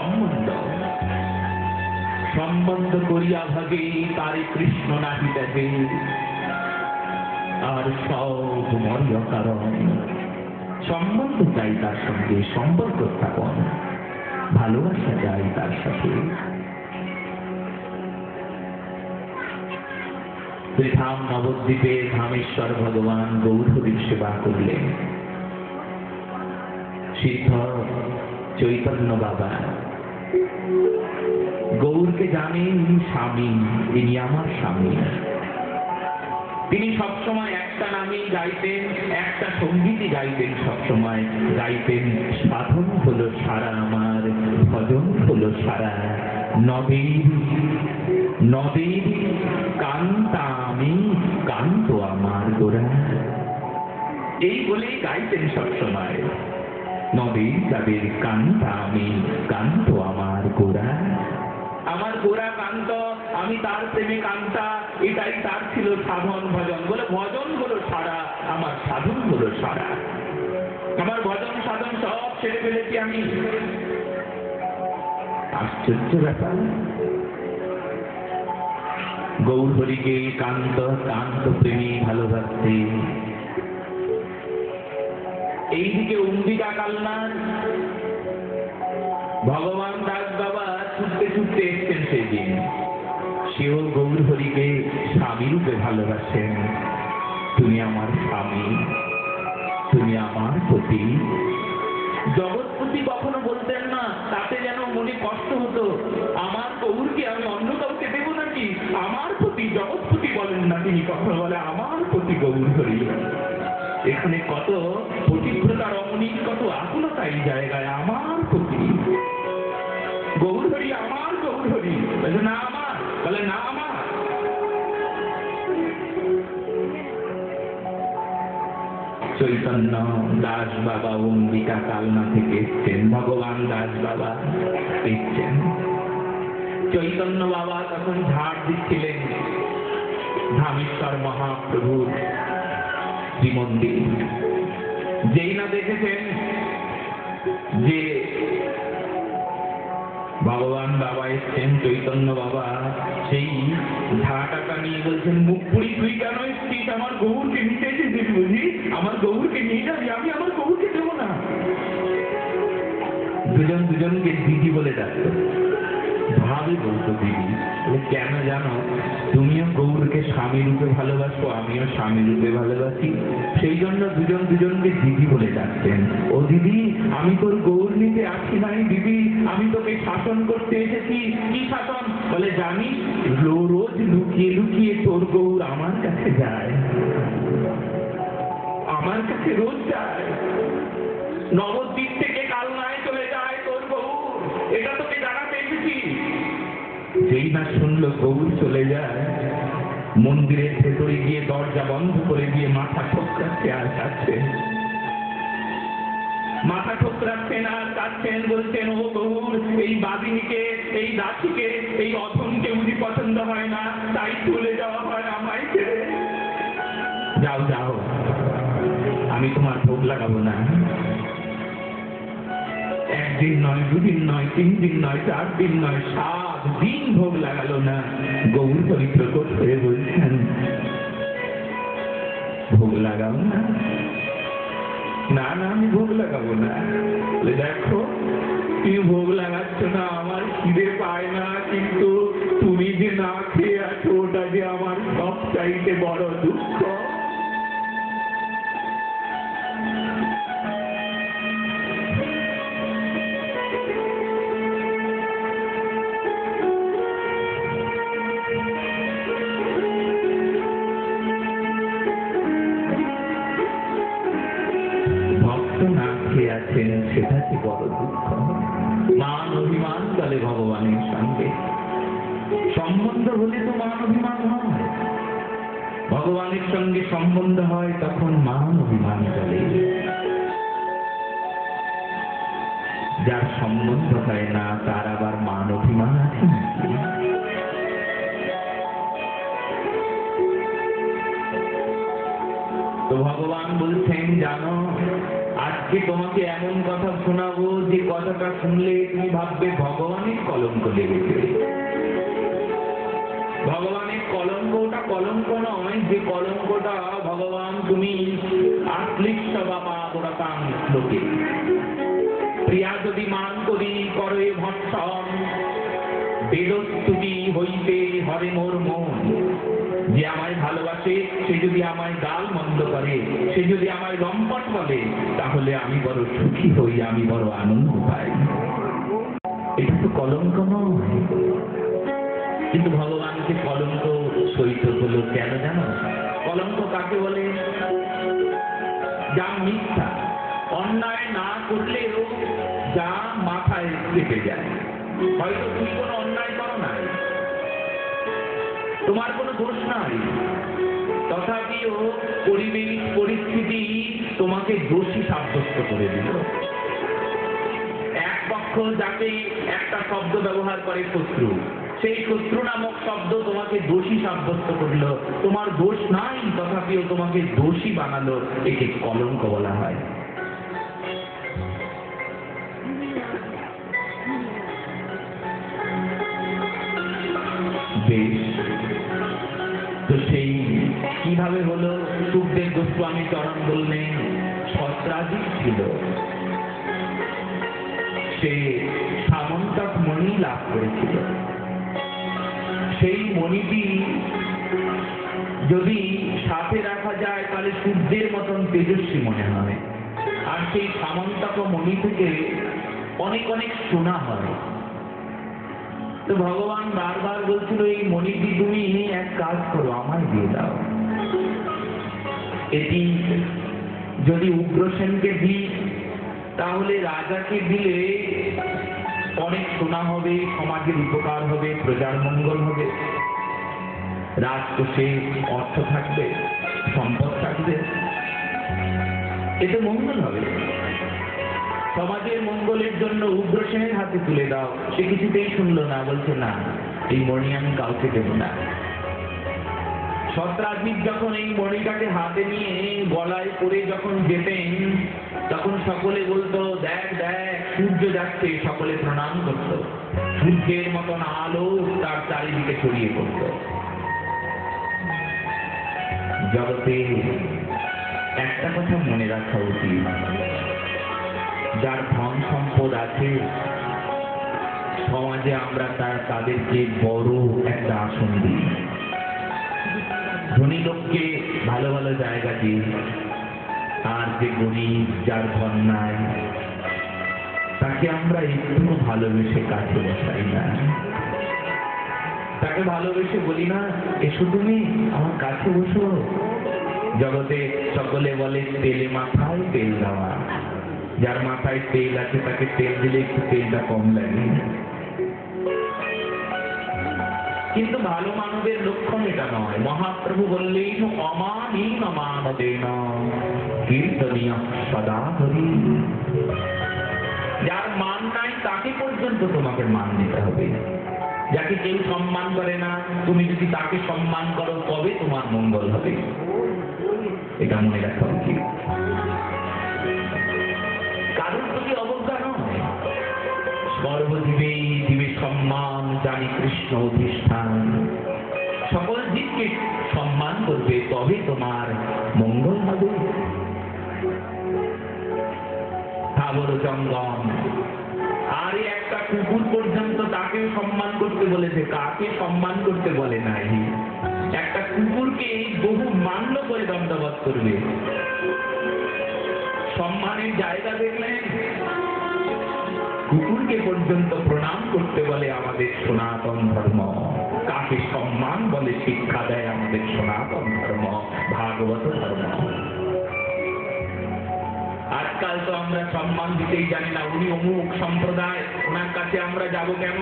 সম্বন্ধ সম্বন্ধ করিয়া ভাগে তারে কৃষ্ণ নাহিতেছে আর সব মরিয়া কারণ সম্বন্ধ চাই তার সঙ্গে সম্পর্ক স্থাপন ভালোবাসা চাই তার সাথে ধাম নবদ্বীপে ধামেশ্বর ভগবান গৌরহরির সেবা করলেন সিদ্ধ চৈতন্য বাবা গৌরকে জানেন স্বামী ইনি আমার স্বামী তিনি সবসময় একটা নামই গাইতেন একটা সঙ্গীতই গাইতেন সবসময় গাইতেন সাধন হলো সারা আমার ভজন হলো সারা নদীর নদীর কান্তা আমি কান্ত আমার গোরা এই বলেই গাইতেন সবসময় নদীর তাদের কান্তা আমি কান্ত আমার গোরা আমার গোরা কান্ত আমি তার প্রেমে কান্তা এটাই তার ছিল সাধন ভজন বলে ভজন হলো সারা আমার সাধন হলো সারা আমার ভজন সাধন সব ছেড়ে ফেলেছি আমি আশ্চর্য ব্যাপার গৌরহরিকে কান্ত কান্ত প্রেমী ভালোবাসতে এইদিকে অম্বিকা কালনার ভগবান দাস বাবা ছুটতে ছুটতে এসছেন সেই দিন সেও গৌরহরিকে স্বামী রূপে ভালোবাসেন তুমি আমার স্বামী তুমি আমার পতি জগৎপতি কখনো বলতেন না তাতে যেন মনে কষ্ট হতো আমার গৌরকে আমি অন্য কাউকে দেবো নাকি আমার প্রতি জগৎপতি বলেন না তিনি কখনো বলে আমার প্রতি গৌরহরি এখানে কত পতিব্রতা রমণীর কত আকুলতা এই জায়গায় আমার প্রতি গৌরহরি আমার গৌরহরি বলে না আমার বলে না আমার চৈতন্য দাস বাবা অম্বিকা কালনা থেকে এসছেন ভগবান দাস বাবা এসছেন চৈতন্য বাবা তখন ঝাড় দিচ্ছিলেন ধামেশ্বর মহাপ্রভুর শ্রীমন্দির যেই না দেখেছেন যে ভগবান বাবা এসছেন চৈতন্য বাবা সেই ঝাঁটাটা নিয়ে বলছেন মুখ পুরি তুই কেন এসছিস আমার গৌরকে নিতে এসেছিস বুঝি আমার গৌরকে নিয়ে যাবি আমি আমার গৌরকে দেবো না দুজন দুজনকে দিদি বলে ডাকতো ভাবে বলতো দিদি কেন জানো তুমিও গৌরকে স্বামী রূপে ভালোবাসো আমিও স্বামী রূপে ভালোবাসি সেই জন্য দুজন দুজনকে দিদি বলে ডাকতেন ও দিদি আমি তোর গৌর নিতে আসি নাই দিদি আমি তোকে শাসন করতে এসেছি কি শাসন বলে জানিস রোজ লুকিয়ে লুকিয়ে তোর গৌর আমার কাছে যায় আমার কাছে রোজ যায় নবদ্বীপ থেকে কালনায় চলে যায় তোর গৌর এটা তোকে জানাতে এসেছি যেই না শুনলো গৌর চলে যায় মন্দিরের ভেতরে গিয়ে দরজা বন্ধ করে দিয়ে মাথা ঠোকরাচ্ছে আর কাঁদছেন মাথা ঠোকরাচ্ছেন আর কাঁদছেন বলছেন ও গৌর এই বাদিনীকে এই দাসীকে এই অধমকে উনি পছন্দ হয় না তাই চলে যাওয়া হয় আমায় ছেড়ে যাও যাও আমি তোমার ভোগ লাগাবো না একদিন নয় দুদিন নয় 3 দিন নয় 4 দিন নয় 7 দিন ভোগ লাগালো না গৌর হরি প্রকট হয়ে বলছেন ভোগ লাগাও না না না আমি ভোগ লাগাবো না দেখো তুমি ভোগ লাগাচ্ছ না আমার খিদে পায় না কিন্তু তুমি যে না খেয়ে আছো ওটা যে আমার সব চাইতে বড় দুঃখ সেটা কি বড় দুঃখ মান অভিমান চলে ভগবানের সঙ্গে সম্বন্ধ হলে তো মান অভিমান হয় ভগবানের সঙ্গে সম্বন্ধ হয় তখন মান অভিমান চলে যার সম্বন্ধ হয় না তার আবার মান অভিমান আছে নাকি তো ভগবান বলছেন জানো আজকে তোমাকে এমন কথা শোনাবো যে কথাটা শুনলে তুমি ভাববে ভগবানের কলঙ্ক লেগেছে। ভগবানের কলঙ্ক, ওটা কলঙ্ক নয়, যে কলঙ্কটা ভগবান তুমি আশ্লিষ্ট বাবা গোড়াতাং লোকে প্রিয়া যদি মান করি করে ভৎসন বেদস্তুতি হইতে হরে মোর মন। যে আমায় ভালোবাসে সে যদি আমায় গাল মন্দ করে, সে যদি আমায় লম্পট বলে, তাহলে আমি বড় সুখী হই, আমি বড় আনন্দ পাই। এটা তো কলঙ্ক নয়। কিন্তু ভগবানকে কলঙ্ক সইতে হলো কেন জানো? কলঙ্ক কাকে বলে? যা মিথ্যা, অন্যায় না করলেও যা মাথায় চেপে যায়। হয়তো তুমি কোনো অন্যায় করো নাই, তোমার কোনো দোষ নাই, তথাপিও পরিবেশ পরিস্থিতি তোমাকে দোষী সাব্যস্ত করে দিল। এক পক্ষ যাকে একটা শব্দ ব্যবহার করে শত্রু, সেই শত্রু নামক শব্দ তোমাকে দোষী সাব্যস্ত করলো। তোমার দোষ নাই, তথাপিও তোমাকে দোষী বানালো। একে কলঙ্ক বলা হয়। বেশ, তো সেই কিভাবে হলো? সুখদেব গোস্বামী চরণ বললেন, সত্রাজিৎ ছিল, সে সামন্তক মণি লাভ করেছিল। সেই মণিটি যদি সাথে রাখা যায় তাহলে সূর্যের মতন তেজস্বী মনে হয়। আর সেই সামন্তক মণি থেকে অনেক অনেক সোনা হয়। তো ভগবান বারবার বলছিল, এই মণিটি তুমি এক কাজ করো, আমায় দিয়ে দাও। এটি যদি উগ্রসেনকে দিই তাহলে রাজাকে দিলে অনেক সোনা হবে, সমাজের উপকার হবে, প্রজার মঙ্গল হবে, রাজকোষে অর্থ থাকবে, সম্পদ থাকবে, এতে মঙ্গল হবে। সমাজের মঙ্গলের জন্য উগ্রসেনের হাতে তুলে দাও। সে কিছুতেই শুনলো না, বলছে না, এই মণি আমি কাউকে দেব না। সত্রাজিৎ যখন এই মণিটাকে হাতে নিয়ে গলায় পরে যখন যেতেন, তখন সকলে বলতো, দেখ দেখ সূর্য যাচ্ছে, সকলে প্রণাম করত। সূর্যের মতন আলো তার চারিদিকে ছড়িয়ে পড়ত। জগতে একটা কথা মনে রাখা উচিত, যার ধন সম্পদ আছে সমাজে আমরা তাদেরকে বড় একটা আসন দিই। ধনী লোককে ভালো ভালো জায়গা দিই, আর যে গরিব, যার ধন নাই, তাকে আমরা একটু ভালোবেসে কাছে বসাই না। তাকে ভালোবেসে বলি না, এসো তুমি আমার কাছে বসো। জগতে সকলে বলে তেলে মাথায় তেল দেওয়া। যার মাথায় তেল আছে তাকে তেল দিলে একটু তেলটা কম লাগে। কিন্তু ভালো মানবের লক্ষণ এটা নয়। মহাপ্রভু বললেন, অমানীন মানবেন কীর্তনীয় সদা হরি। যার মান নাই তাকে পর্যন্ত তোমাকে মান দিতে হবে। যাকে কেউ সম্মান করে না, তুমি যদি তাকে সম্মান করো তবে তোমার মঙ্গল হবে। এটা মনে রাখা উচিত। কারোর প্রতি অবজ্ঞা নয়। সর্বজীবে জীবে সম্মান, জানি কৃষ্ণ অধিষ্ঠান। সকল জীবকে সম্মান করবে, তবে তোমার মঙ্গল হবে। স্থাবর জঙ্গম, আর একটা কুকুর পর্যন্ত তাকে সম্মান করতে বলেছে, কাকে সম্মান করতে বলে নাই। একটা কুকুরকে বহু মান্য করে দণ্ডবৎ করবে। সম্মানের জায়গা দেখলেন, কুকুরকে পর্যন্ত প্রণাম করতে বলে আমাদের সনাতন ধর্ম। কাকে সম্মান বলে শিক্ষা দেয় আমাদের সনাতন ধর্ম, ভাগবত ধর্ম। আজকাল তো আমরা সম্মান দিতেই জানি না। উনি অমুক সম্প্রদায়, ওনার কাছে আমরা যাব কেন?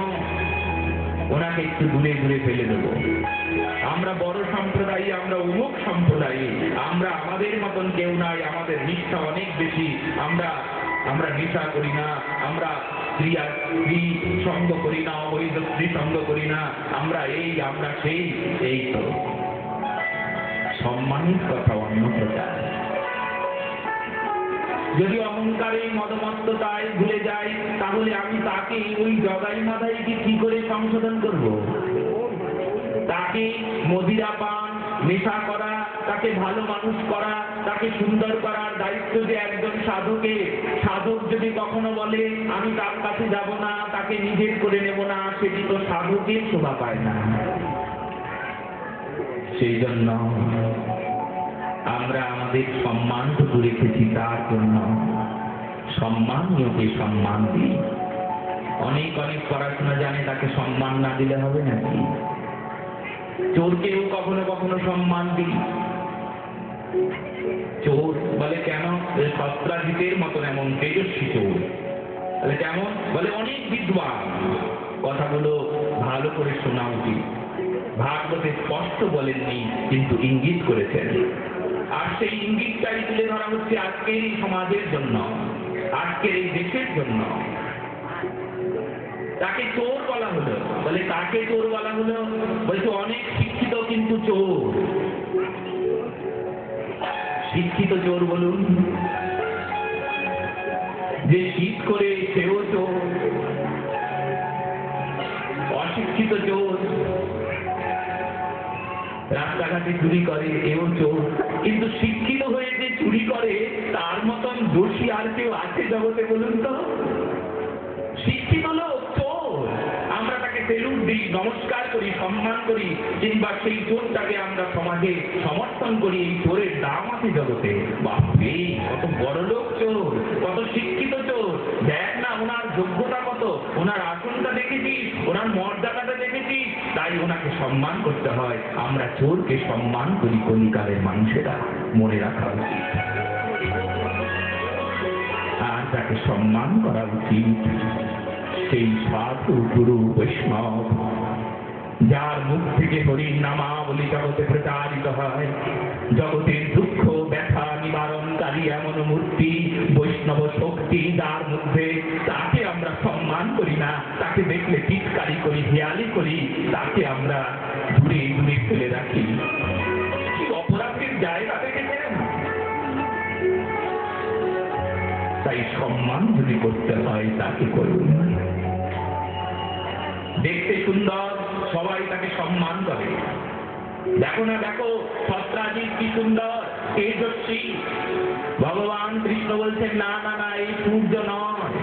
ওনাকে একটু দূরে দূরে ফেলে দেবো। আমরা বড় সম্প্রদায়ী, আমরা অমুক সম্প্রদায়ী, আমরা আমাদের মতন কেউ নাই, আমাদের নিষ্ঠা অনেক বেশি। আমরা নেশা করি না, আমরা স্ত্রী সঙ্গ করি না, অবৈধ স্ত্রী সঙ্গ করি না, আমরা এই আমরা সেই। এই তো সম্মানের কথা অন্য প্রকার। যদি অহংকারে মদমত্ততায় ভুলে যাই বলে আমি তাকে ওই জগাই মাথায় কি করে সংশোধন করব? তাকে মদিরা পান, নেশা করা, তাকে ভালো মানুষ করা, তাকে সুন্দর করার দায়িত্ব যে একজন সাধকের। সাধক যদি কখনো বলে আমি তার কাছে যাব না, তাকে নিজের করে নেব না, সেটি তো সাধকের শোভা পায় না। সেই জন্য আমরা আমাদের সম্মানটুকু রেখেছি তার জন্য। সম্মানীয়কে সম্মান দিই। অনেক অনেক পড়াশোনা জানে, তাকে সম্মান না দিলে হবে নাকি? চোরকেও কখনো কখনো সম্মান দিই। চোর বলে কেন? সত্রাজিতের মতন এমন তেজস্বী চোর। বলে কেমন? বলে অনেক বিদ্বান। কথাগুলো ভালো করে শোনা উচিত। ভাগবতে স্পষ্ট বলেননি, কিন্তু ইঙ্গিত করেছেন। আর সেই ইঙ্গিতটাই তুলে ধরা হচ্ছে আজকের এই সমাজের জন্য, আজকের এই দেশের জন্য। তাকে চোর বলা হলো। বলে কাকে চোর বলা হলো? বলছে অনেক শিক্ষিত কিন্তু চোর। শিক্ষিত চোর বলুন, যে শীত করে সেও চোর। অশিক্ষিত চোর, রাস্তাঘাটে চুরি করে, এও চোর। কিন্তু শিক্ষিত হয়ে যে চুরি করে তার মতন দোষী আর কেউ আছে জগতে বলুন তো? শিক্ষিত লোক চোর, আমরা তাকে সেলুট দিই, নমস্কার করি, সম্মান করি, কিংবা সেই চোরটাকে আমরা সমাজে সমর্থন করি। এই চোরের দাম আছে জগতে। বাপরে, কত বড় লোক চোর, কত শিক্ষিত চোর। দেখ না ওনার যোগ্যতা কত, ওনার আসনটা দেখেছিস, ওনার মর্যাদাটা দেখেছিস, তাই ওনাকে সম্মান করতে হয়। আমরা চোরকে সম্মান করি কলিকালের মানুষেরা, মনে রাখা উচিত। আর তাকে সম্মান করা উচিত সেই সাধু গুরু বৈষ্ণব, যার মুখ থেকে হরির নামাবলী জগতে প্রচারিত হয়। জগতের দুঃখ ব্যথা নিবারণকারী এমন মূর্তি, বৈষ্ণব শক্তি যার মধ্যে, তাকে আমরা সম্মান করি না। তাকে দেখলে টিটকারি করি, হেয়ালি করি, তাকে আমরা দূরে দূরে ফেলে রাখি। কি অপরাধের জায়গা দেখেছেন? তাই সম্মান যদি করতে হয় তাকে করুন। দেখতে সুন্দর, সবাই তাকে সম্মান করে। দেখো না, দেখো সত্রাজিৎ কি সুন্দর, তেজস্বী। ভগবান কৃষ্ণ বলছেন না না না, এই সূর্য নয়,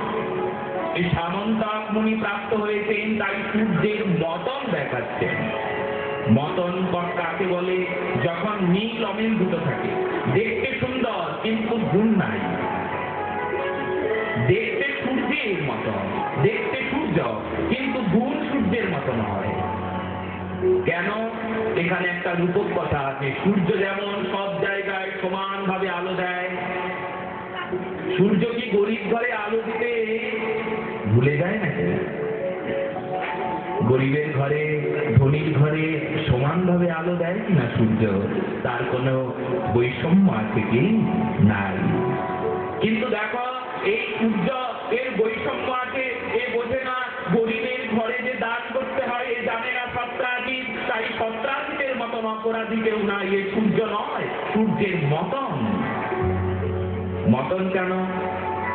এই সামন্তক মুনি প্রাপ্ত হয়েছেন, তাই সূর্যের মতন দেখাচ্ছেন। মতন কাকে বলে? যখন নীল অমিল দুটো থাকে। দেখতে সুন্দর কিন্তু গুণ নাই। দেখতে সূর্যের মতন, দেখতে সূর্য কিন্তু গুণ সূর্যের মতন হয়। কেন? এখানে একটা রূপক কথা আছে। সূর্য যেমন সব জায়গায় সমান ভাবে আলো দেয়, সূর্য কি গরিব ঘরে আলো দিতে ভুলে যায় নাকি? গরিবের ঘরে, ধনীর ঘরে সমানভাবে আলো দেয় কিনা সূর্য? তার কোনো বৈষম্য আছে কি? নাই। কিন্তু দেখো, এই সূর্য এর বৈষম্য আছে, এ বোঝে না। গরিবের ঘরে যে দান করতে হয় এ জানে না সত্রাজিৎ, তাই সত্রাজিতের মতন অপরাধী কেউ নাই। এ সূর্য নয়, সূর্যের মতন। মতন কেন?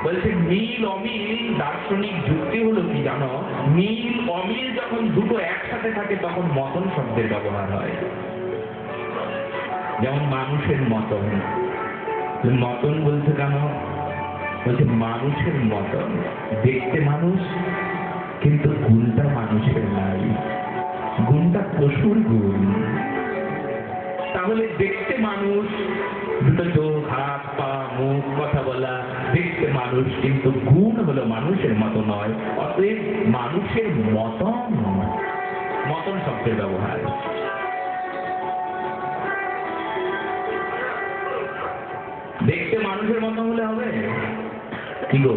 বলছে নীল অমিল। দার্শনিক যুক্তি হলো কি জানো? নীল অমিল যখন দুটো একসাথে থাকে তখন মতন শব্দের ব্যবহার হয়। যেমন মানুষের মতন। মতন বলছে কেন? বলছে মানুষের মতন, দেখতে মানুষ কিন্তু গুণটা মানুষের নাই, গুণটা পশুর গুণ। তাহলে দেখতে মানুষ, দুটো চোখ, হাত, পা, মুখ, কথা বলা, দেখতে মানুষ, কিন্তু গুণ হলো মানুষের মতো নয়। অতএব মানুষের মতন, মতন শব্দের ব্যবহার। দেখতে মানুষের মতো হলে হবে কি গো?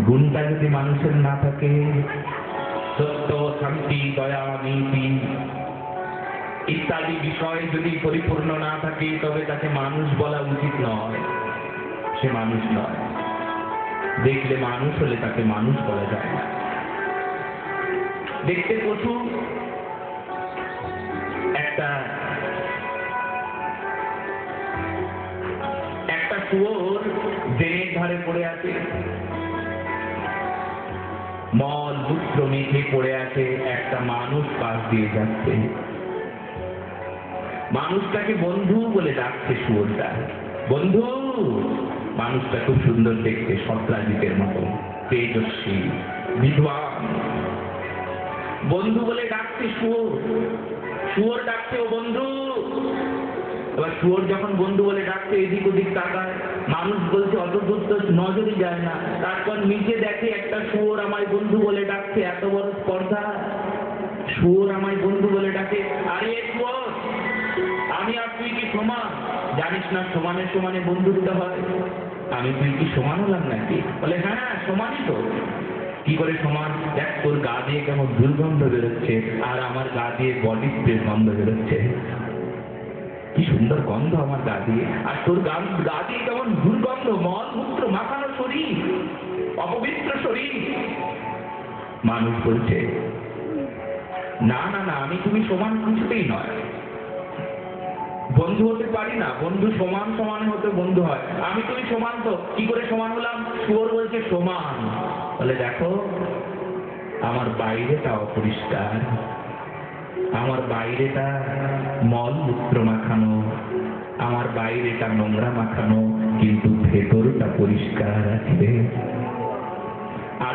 গুণটা যদি মানুষের না থাকে, সত্য, শান্তি, দয়া, নীতি ইত্যাদি বিষয় যদি পরিপূর্ণ না থাকে, তবে তাকে মানুষ বলা উচিত নয়। সে মানুষ নয়। দেখলে মানুষ হলে তাকে মানুষ বলা যায় না। দেখতে পশু। একটা শুয়োর ড্রেনের ধারে পড়ে আছে। মল মূত্র মেখে পড়ে আছে, একটা মানুষ পাশ দিয়ে যাচ্ছে, মানুষটাকে বন্ধু বলে ডাকছে শুয়োরটা, বন্ধু। মানুষটা খুব সুন্দর দেখতে, সত্রাজিতের মতো তেজস্বী, বিদ্বান। বন্ধু বলে ডাকছে শুয়োর, শুয়োর ডাকছে ও বন্ধু। এবার শুয়োর যখন বন্ধু বলে ডাকছে, এদিক ওদিক তাকায়, মানুষ বলছে অত দূর তো নজরই যায় না। তারপর নিচে দেখে একটা শুয়োর আমায় বন্ধু বলে ডাকছে, এত বড় স্পর্ধা, শুয়োর আমায় বন্ধু বলে ডাকে। আরে শুয়োর, আমি আর তুই কি সমান? জানিস না সমানে সমানে বন্ধুত্ব হয়? আমি তুই কি সমান হলাম নাকি? বলে হ্যাঁ সমানই তো। কি করে সমান? দেখ তোর গা দিয়ে কেমন দুর্গন্ধ বেরোচ্ছে, আর আমার গা দিয়ে বডি স্প্রে গন্ধ বেরোচ্ছে। কি সুন্দর গন্ধ আমার গা দিয়ে, আর তোর গা দিয়ে কেমন দুর্গন্ধ, মল মূত্র মাখানো শরীর, অপবিত্র শরীর। মানুষ বলছে না না না, আমি তুমি সমান কিছুতেই নয়, বন্ধু হতে পারি না। বন্ধু সমান সমানে হতে বন্ধু হয়, আমি তুমি সমান তো, কি করে সমান হলাম? শুয়োর বলছে সমান। বলে দেখো, আমার বাইরেটা অপরিষ্কার, আমার বাইরেটা মল মূত্র মাখানো, আমার বাইরেটা নোংরা মাখানো, কিন্তু ভেতরটা পরিষ্কার আছে। আর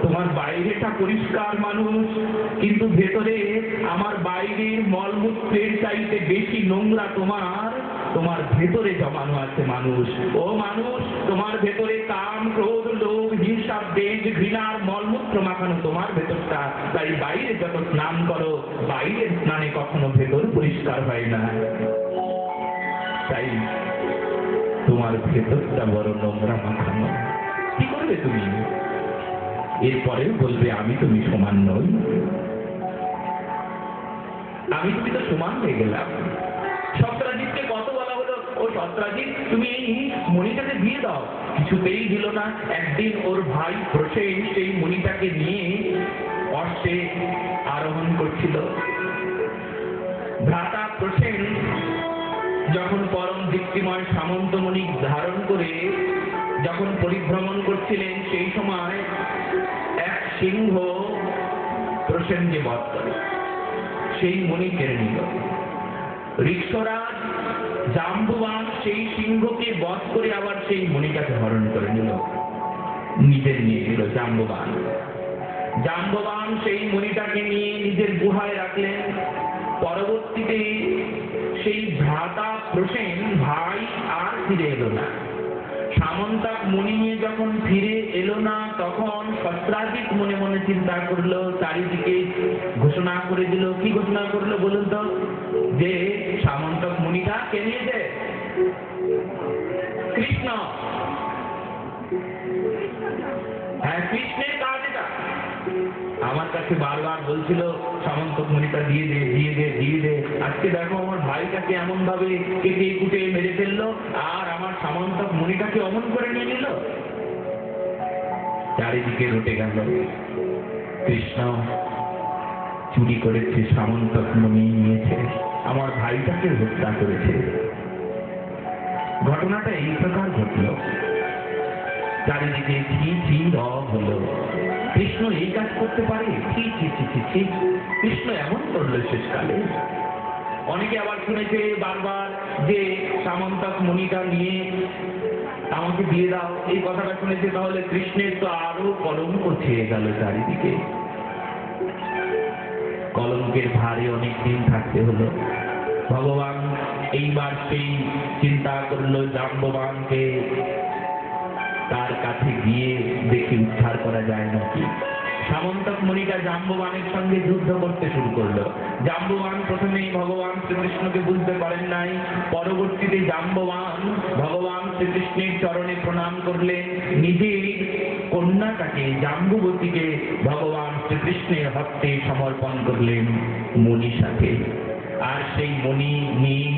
তোমার বাইরেটা পরিষ্কার মানুষ, কিন্তু ভেতরে আমার বাইরের মলমূত্রের চাইতে বেশি নোংরা তোমার ভেতরে জমানো আছে মানুষ। ও মানুষ, তোমার ভেতরে কাম, ক্রোধ, লোভ, হিংসা, দ্বেষ, ঘৃণার মলমূত্র মাখানো তোমার ভেতরটা। তাই বাইরে যত স্নান করো, বাইরের স্নানে কখনো ভেতর পরিষ্কার হয় না। তাই তোমার ভেতরটা বড় নোংরা মাখানো। কি করবে তুমি? এরপরে বলবে আমি তুমি সমান নই, আমি তুমি তো সমান হয়ে গেলাম। সত্রাজিৎকে কত বলা হলো, ও সত্রাজিৎ তুমি এই মণিটাকে দিয়ে দাও, কিছুতেই দিল না। একদিন ওর ভাই প্রসেন সেই মণিটাকে নিয়ে অশ্বে আরোহণ করছিল। ভ্রাতা প্রসেন যখন পরম দীপ্তিময় সামন্তমণি ধারণ করে যখন পরিভ্রমণ করছিলেন, সেই সময় এক সিংহ প্রসেনকে বধ করে সেই মণি কেড়ে নিল। ঋক্ষরাজ জাম্বুবান সেই সিংহকে বধ করে আবার সেই মণিটাকে হরণ করে নিল, নিজের নিয়ে নিল। জাম্ববান সেই মণিটাকে নিয়ে নিজের গুহায় রাখলেন। পরবর্তীতে সেই ভ্রাতা প্রসেন ভাই আর ফিরে এলো না। সামন্তক মণি নিয়ে যখন ফিরে এলো না, তখন সত্রাজিৎ মনে মনে চিন্তা করলো, চারিদিকে ঘোষণা করে দিল। কি ঘোষণা করলো বলুন তো? যে সামন্তক মণিটা কে নিয়েছে? কৃষ্ণ। হ্যাঁ, কৃষ্ণের কাজ এটা। আমার কাছে বারবার বলছিল সামন্তক মণিটা দিয়ে দে, দিয়ে দে, দিয়ে দে। আজকে দেখো আমার ভাইটাকে এমন ভাবে কেটে কুটে মেরে ফেললো, আর আমার সামন্তক মণিটাকে অমন করে নিয়ে নিল। চারিদিকে রটে গেল কৃষ্ণ চুরি করেছে, সামন্তক মণি নিয়েছে, আমার ভাইটাকে হত্যা করেছে। ঘটনাটা এই প্রকার ঘটল। চারিদিকে ছি ছি রব হলো, কৃষ্ণ এই কাজ করতে পারে? ছি ছি ছি ছি ছি, কৃষ্ণ এমন করলো শেষকালে। অনেকে আবার শুনেছে বারবার যে সামন্তক মণিটা নিয়ে আমাকে দিয়ে দাও, এই কথাটা শুনেছে। তাহলে কৃষ্ণের তো আরো কলঙ্ক ছেয়ে গেল চারিদিকে। কলঙ্কের ভারে অনেকদিন থাকতে হলো। ভগবান এইবার সেই চিন্তা করলো জাম্ববানকে তার কাছে গিয়ে দেখি উদ্ধার করা যায় নাকি। সামন্তক মণিটা জাম্ববানের সঙ্গে যুদ্ধ করতে শুরু করলো। জাম্ববান প্রথমেই ভগবান শ্রীকৃষ্ণকে বুঝতে পারেন নাই। পরবর্তীতে জাম্ববান ভগবান শ্রীকৃষ্ণের চরণে প্রণাম করলেন, নিজের কন্যাটাকে জাম্বুবতীকে ভগবান শ্রীকৃষ্ণের হস্তে সমর্পণ করলেন মণির সাথে। আর সেই মণি নিয়ে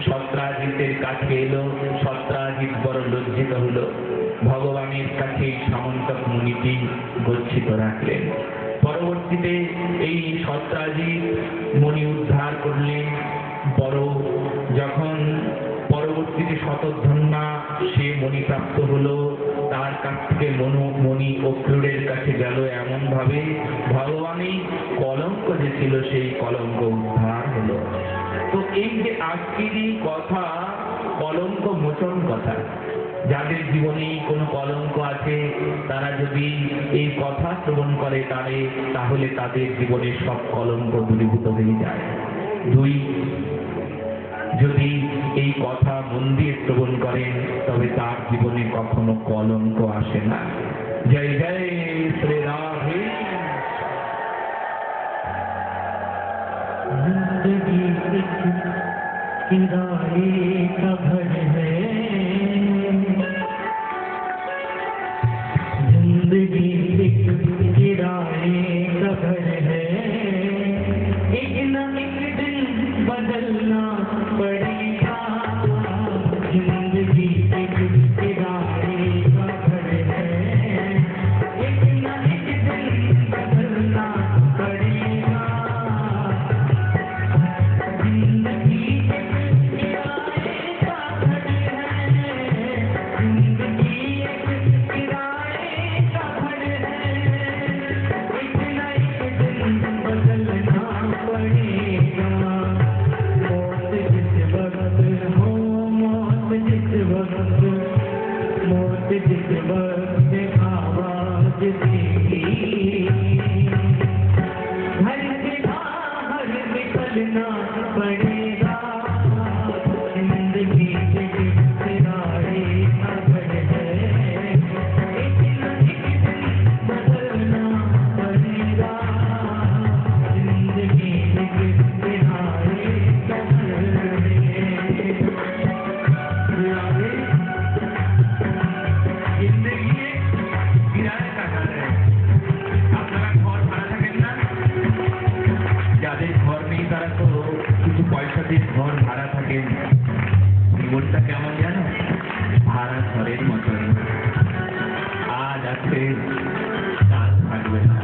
সত্রাজিতের কাছে এলো। সত্রাজিৎ বড় লজ্জিত হলো, ভগবানের কাছে সামন্তক মণিটি গচ্ছিত রাখলেন। পরবর্তীতে এই সত্রাজিৎ মণি উদ্ধার করলেন। বড় যখন পরবর্তীতে শতধন্যা সে মণি প্রাপ্ত হলো, তার কাছ থেকে মণি অক্রুরের কাছে গেল, এমন ভাবে ভগবানই কলঙ্ক যে ছিল সেই কলঙ্ক উদ্ধার হলো। তো এই যে আজকেরই কথা, কলঙ্ক মোচন কথা, যাদের জীবনে কোনো কলঙ্ক আছে তারা যদি এই কথা শ্রবণ করে তাহলে তাদের জীবনে সব কলঙ্ক দূরীভূত হয়ে যায়। দুই, যদি এই কথা মন দিয়ে শ্রবণ করেন তবে তার জীবনে কখনো কলঙ্ক আসে না। জয় জয় শ্রী রাধে। जिंदगी एक किराए का घर है, जिंदगी एक किराए का घर है, एक न एक दिन बदलना पड़ेगा। जिंदगी एक किराए का घर है, एक न एक दिन बदलना पड़ेगा। जिंदगी एक किराए का घर है, जिंदगी एक किराए का घर है, एक न एक दिन बदलना पड़ेगा। मौत जिस वक्त हो, मौत जिस वक्त, मौत जिस वक्त आवाज देगी, घर से बाहर निकलना पड़ेगा। जिंदगी एक किराए का घर है, एक न एक दिन बदलना पड़ेगा। जिंदगी एक किराए का घर है। जिंदगी एक किराए का घर है। আপনারা ঘর ভাড়া থাকেন না? যাদের ঘর নেই তারা তো কিছু পয়সা দিয়ে ঘর ভাড়া থাকেন। জীবনটা কেমন জানো? ভাড়া ঘরের মতন, আজ আছে কাল থাকবে না।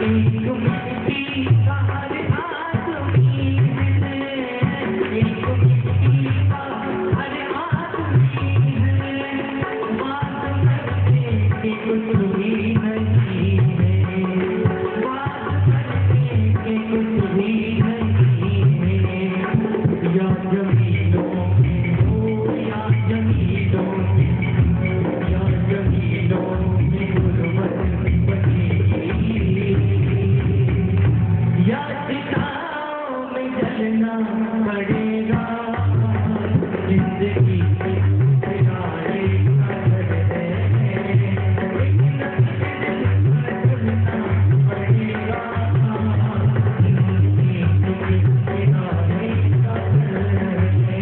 एक मिट्टी का हर आदमी है, एक मिट्टी का हर आदमी है, बात करने की कुछ भी नहीं है, बात करने की कुछ भी नहीं है। या जमीनों में हो या जमीनों में, या जमीनों में गुर्बत बनेगी, या चिताओं में जलना पड़ेगा। जिंदगी एक किराए का घर है, एक न एक दिन बदलना पड़ेगा। जिंदगी एक किराए का घर है।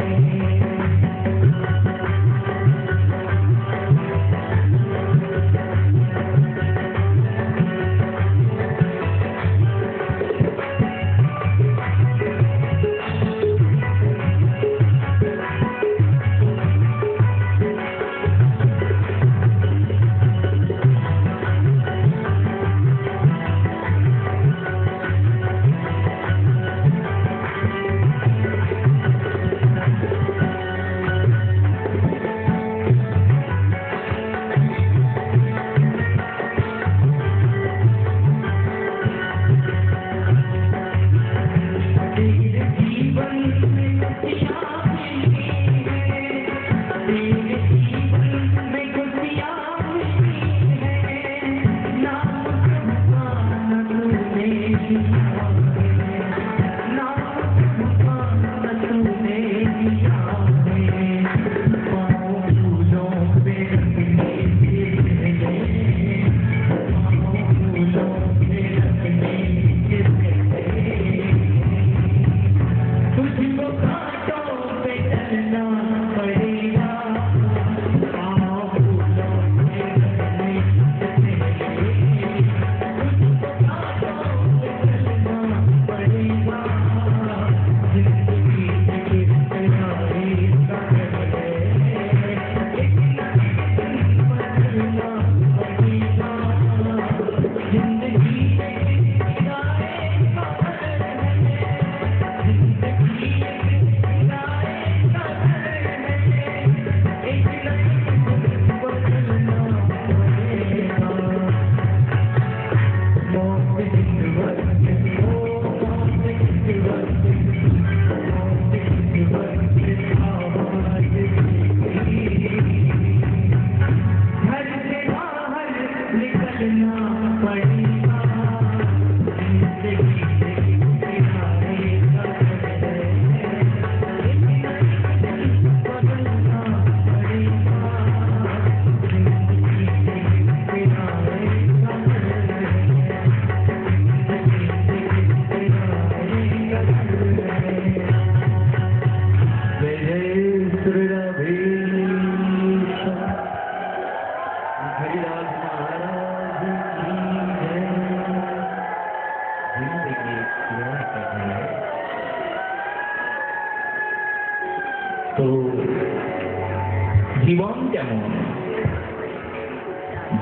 हरिदास महाराज की जय। जिंदगी क्या है তো জীবন কেমন?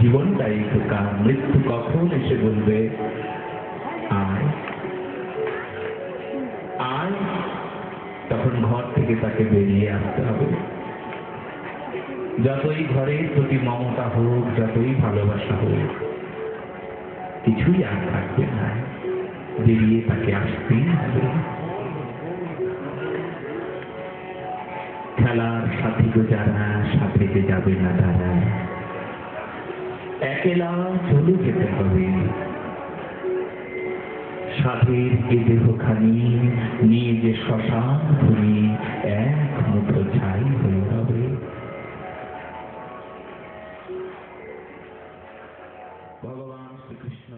জীবনটাই ঢোকা, মৃত্যু কখন এসে বলবে আয় আয়, তখন ঘর থেকে তাকে বেরিয়ে আসতে হবে। যতই ঘরের প্রতি মমতা হোক, যতই ভালোবাসা হোক, কিছুই আর থাকবে না, বেরিয়ে তাকে আসতেই হবে। খেলার সাথী গো যারা, সাথে যে যাবে না তারা, একেলা চলে যেতে হবে। সাধের এ দেহখানি নিয়ে যে শ্মশান ভূমি এক মুঠো ছাই হয়ে হবে। ভগবান শ্রীকৃষ্ণ